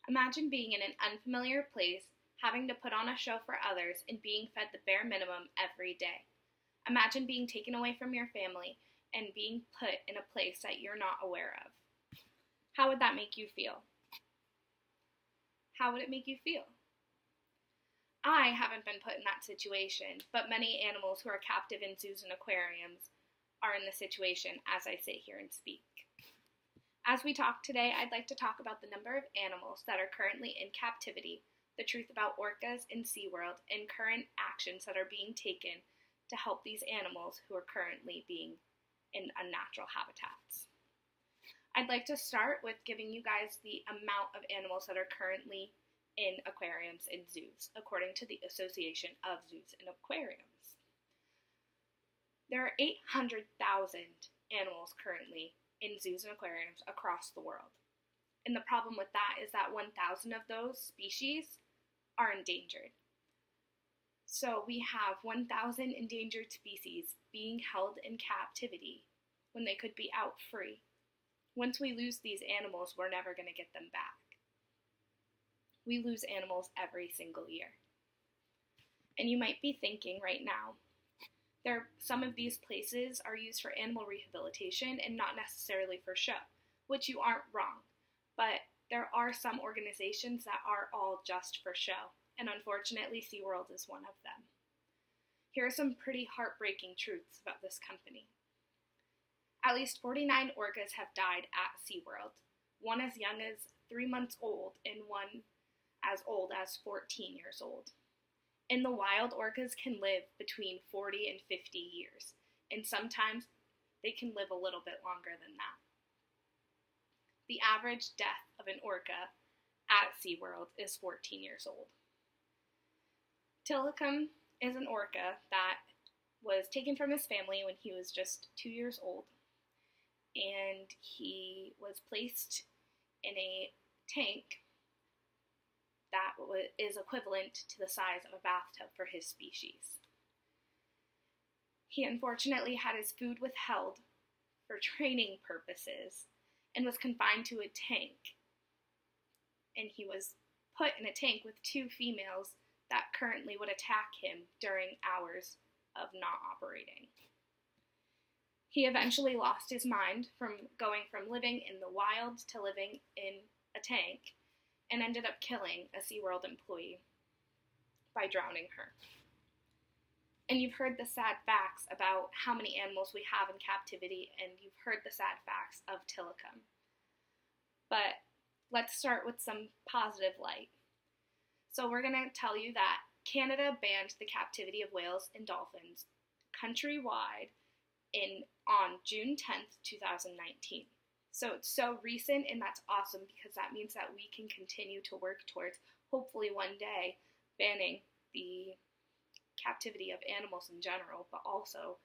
Imagine being in an unfamiliar place, having to put on a show for others, and being fed the bare minimum every day. Imagine being taken away from your family and being put in a place that you're not aware of. How would that make you feel? How would it make you feel? I haven't been put in that situation, but many animals who are captive in zoos and aquariums are in the situation as I sit here and speak. As we talk today, I'd like to talk about the number of animals that are currently in captivity, the truth about orcas in SeaWorld, and current actions that are being taken to help these animals who are currently being in unnatural habitats. I'd like to start with giving you guys the amount of animals that are currently in aquariums and zoos, according to the Association of Zoos and Aquariums. There are 800,000 animals currently in zoos and aquariums across the world. And the problem with that is that 1,000 of those species are endangered. So we have 1,000 endangered species being held in captivity when they could be out free. Once we lose these animals, we're never going to get them back. We lose animals every single year. And you might be thinking right now, some of these places are used for animal rehabilitation and not necessarily for show, which you aren't wrong. But there are some organizations that are all just for show, and unfortunately SeaWorld is one of them. Here are some pretty heartbreaking truths about this company. At least 49 orcas have died at SeaWorld, one as young as 3 months old and one as old as 14 years old. In the wild, orcas can live between 40 and 50 years, and sometimes they can live a little bit longer than that. The average death of an orca at SeaWorld is 14 years old. Tilikum is an orca that was taken from his family when he was just 2 years old, and he was placed in a tank that is equivalent to the size of a bathtub for his species. He unfortunately had his food withheld for training purposes and was confined to a tank. And he was put in a tank with 2 females that currently would attack him during hours of not operating. He eventually lost his mind from going from living in the wild to living in a tank, and ended up killing a SeaWorld employee by drowning her. And you've heard the sad facts about how many animals we have in captivity, and you've heard the sad facts of Tilikum. But let's start with some positive light. So we're going to tell you that Canada banned the captivity of whales and dolphins countrywide on June 10th, 2019. So it's so recent, and that's awesome because that means that we can continue to work towards, hopefully one day, banning the captivity of animals in general, but also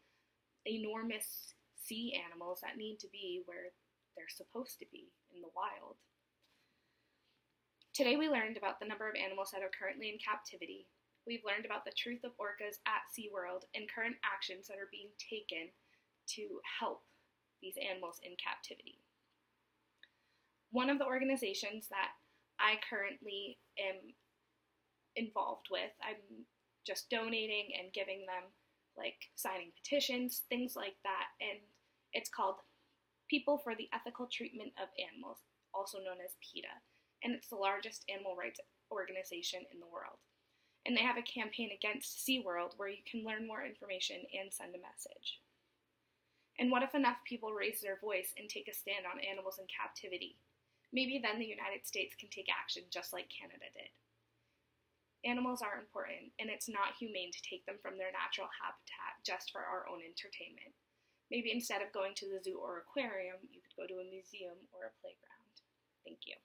enormous sea animals that need to be where they're supposed to be, in the wild. Today we learned about the number of animals that are currently in captivity. We've learned about the truth of orcas at SeaWorld and current actions that are being taken to help these animals in captivity. One of the organizations that I currently am involved with, I'm just donating and giving them, signing petitions, things like that, and it's called People for the Ethical Treatment of Animals, also known as PETA, and it's the largest animal rights organization in the world. And they have a campaign against SeaWorld where you can learn more information and send a message. And what if enough people raise their voice and take a stand on animals in captivity? Maybe then the United States can take action just like Canada did. Animals are important, and it's not humane to take them from their natural habitat just for our own entertainment. Maybe instead of going to the zoo or aquarium, you could go to a museum or a playground. Thank you.